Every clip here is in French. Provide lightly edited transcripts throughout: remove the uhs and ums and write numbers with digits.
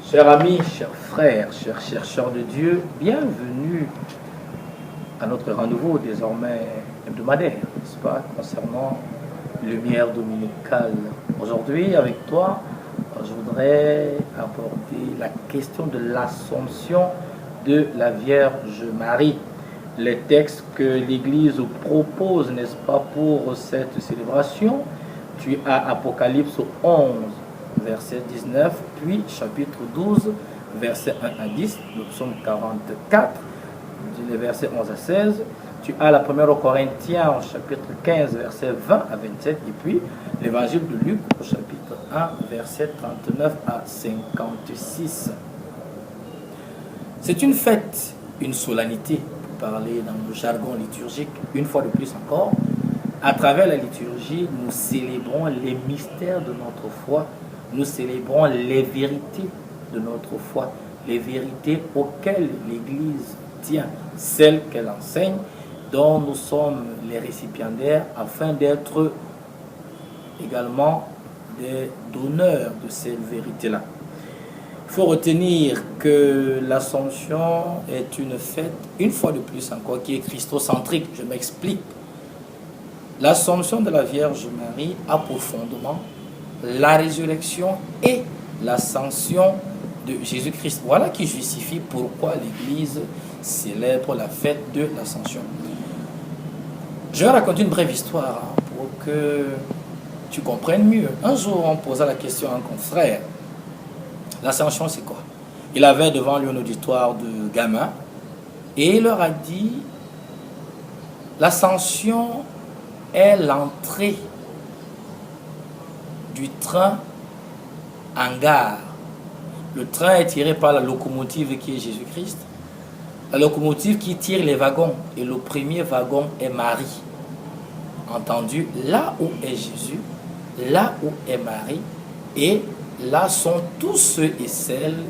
Chers amis, chers frères, chers chercheurs de Dieu, bienvenue à notre rendez-vous désormais hebdomadaire, n'est-ce pas, concernant Lumière dominicale. Aujourd'hui, avec toi, je voudrais aborder la question de l'Assomption de la Vierge Marie. Les textes que l'Église propose, n'est-ce pas, pour cette célébration, tu as Apocalypse 11, verset 19, puis chapitre 12, verset 1 à 10, le psaume 44, les versets 11 à 16. Tu as la première aux Corinthiens, au chapitre 15, verset 20 à 27, et puis l'évangile de Luc, au chapitre 1, verset 39 à 56. C'est une fête, une solennité, pour parler dans le jargon liturgique, une fois de plus encore. À travers la liturgie, nous célébrons les mystères de notre foi. Nous célébrons les vérités de notre foi, les vérités auxquelles l'Église tient, celles qu'elle enseigne, dont nous sommes les récipiendaires, afin d'être également des donneurs de ces vérités-là. Il faut retenir que l'Assomption est une fête, une fois de plus encore, qui est christocentrique. Je m'explique. L'Assomption de la Vierge Marie a pour fondement la résurrection et l'ascension de Jésus-Christ. Voilà qui justifie pourquoi l'Église célèbre la fête de l'Ascension. Je vais raconter une brève histoire pour que tu comprennes mieux. Un jour, on posa la question à un confrère. L'Ascension, c'est quoi? Il avait devant lui un auditoire de gamins et il leur a dit: l'Ascension est l'entrée du train en gare. Le train est tiré par la locomotive qui est Jésus-Christ. La locomotive qui tire les wagons. Et le premier wagon est Marie. Entendu, là où est Jésus, là où est Marie, et là sont tous ceux et celles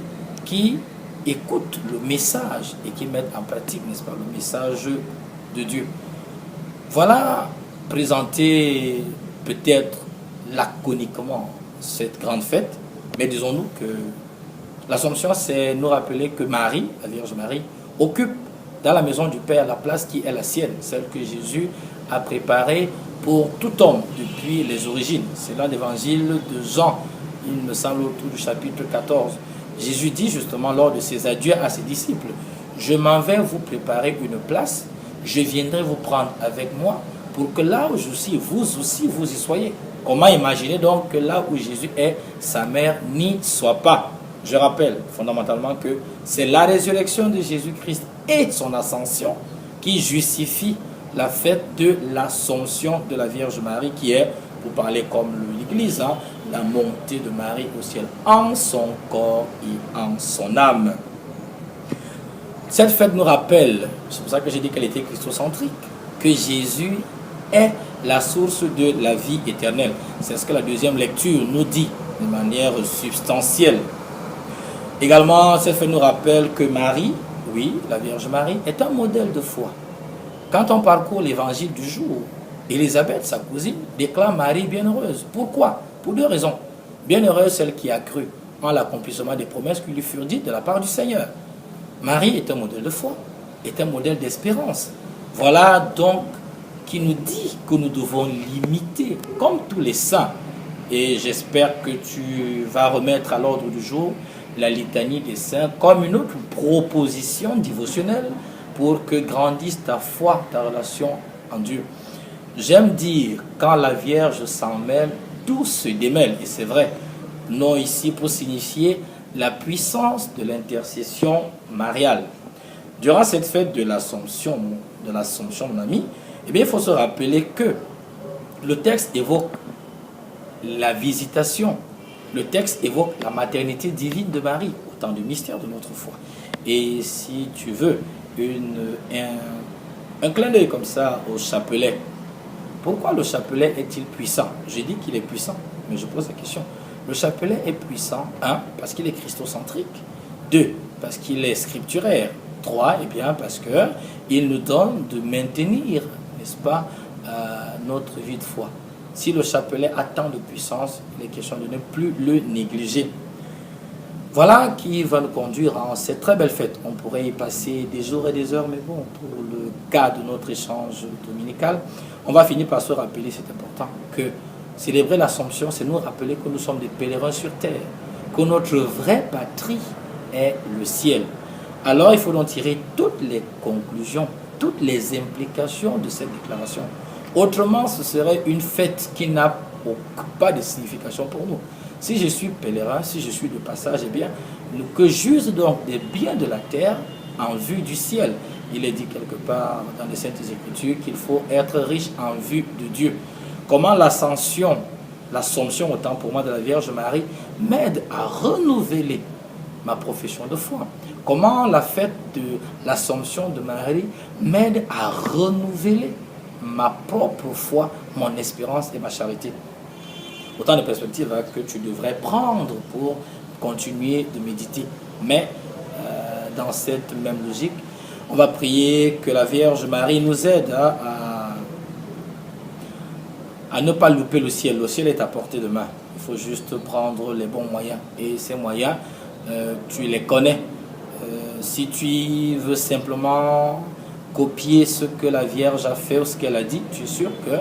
qui écoutent le message et qui mettent en pratique, n'est-ce pas, le message de Dieu. Voilà présenté peut-être laconiquement cette grande fête, mais disons-nous que l'Assomption, c'est nous rappeler que Marie, la Vierge Marie, occupe dans la maison du Père la place qui est la sienne, celle que Jésus a préparée pour tout homme depuis les origines. C'est là l'évangile de Jean, il me semble autour du chapitre 14. Jésus dit justement lors de ses adieux à ses disciples: je m'en vais vous préparer une place, je viendrai vous prendre avec moi pour que là où je suis, vous aussi, vous y soyez. Comment imaginer donc que là où Jésus est, sa mère n'y soit pas? Je rappelle fondamentalement que c'est la résurrection de Jésus-Christ et son ascension qui justifie la fête de l'Assomption de la Vierge Marie, qui est, pour parler comme l'Église, la montée de Marie au ciel en son corps et en son âme. Cette fête nous rappelle, c'est pour ça que j'ai dit qu'elle était christocentrique, que Jésus est la source de la vie éternelle. C'est ce que la deuxième lecture nous dit de manière substantielle. Également, cette fête nous rappelle que Marie, oui, la Vierge Marie, est un modèle de foi. Quand on parcourt l'évangile du jour, Élisabeth, sa cousine, déclare Marie bienheureuse. Pourquoi? Pour deux raisons. Bienheureuse celle qui a cru en l'accomplissement des promesses qui lui furent dites de la part du Seigneur. Marie est un modèle de foi, est un modèle d'espérance. Voilà donc qui nous dit que nous devons l'imiter comme tous les saints. Et j'espère que tu vas remettre à l'ordre du jour la litanie des saints comme une autre proposition dévotionnelle pour que grandisse ta foi, ta relation en Dieu. J'aime dire, quand la Vierge s'en mêle, tout se démêle. Et c'est vrai, non ici pour signifier la puissance de l'intercession mariale. Durant cette fête de l'Assomption, mon ami, eh bien, il faut se rappeler que le texte évoque la visitation. Le texte évoque la maternité divine de Marie, autant de mystères de notre foi. Et si tu veux un clin d'œil comme ça au chapelet, pourquoi le chapelet est-il puissant? Je dis qu'il est puissant, mais je pose la question. Le chapelet est puissant, 1, parce qu'il est christocentrique, 2, parce qu'il est scripturaire, 3, eh bien, parce qu'il nous donne de maintenir, n'est-ce pas, notre vie de foi. Si le chapelet a tant de puissance, il est question de ne plus le négliger. Voilà qui va nous conduire à cette très belle fête. On pourrait y passer des jours et des heures, mais bon, pour le cas de notre échange dominical, on va finir par se rappeler, c'est important, que célébrer l'Assomption, c'est nous rappeler que nous sommes des pèlerins sur terre, que notre vraie patrie est le ciel. Alors il faut donc tirer toutes les conclusions, toutes les implications de cette déclaration. Autrement, ce serait une fête qui n'a pas de signification pour nous. Si je suis pèlerin, si je suis de passage, eh bien, que j'use donc des biens de la terre en vue du ciel. Il est dit quelque part dans les Saintes Écritures qu'il faut être riche en vue de Dieu. Comment l'Assomption autant pour moi de la Vierge Marie, m'aide à renouveler ma profession de foi. Comment la fête de l'Assomption de Marie m'aide à renouveler ma propre foi, mon espérance et ma charité. Autant de perspectives que tu devrais prendre pour continuer de méditer. Mais dans cette même logique, on va prier que la Vierge Marie nous aide à ne pas louper le ciel. Le ciel est à portée de main. Il faut juste prendre les bons moyens. Et ces moyens, tu les connais. Si tu veux simplement copier ce que la Vierge a fait ou ce qu'elle a dit, tu es sûr que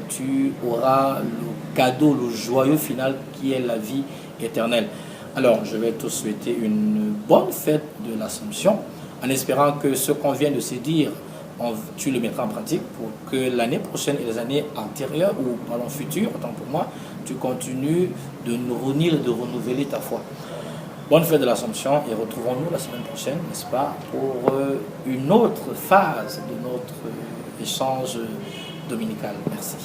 tu auras le cadeau, le joyeux final qui est la vie éternelle. Alors, je vais te souhaiter une bonne fête de l'Assomption, en espérant que ce qu'on vient de se dire, tu le mettras en pratique pour que l'année prochaine et les années antérieures, ou pardon, futures, autant pour moi, tu continues de nourrir et de renouveler ta foi. Bonne fête de l'Assomption et retrouvons-nous la semaine prochaine, n'est-ce pas, pour une autre phase de notre échange dominical. Merci.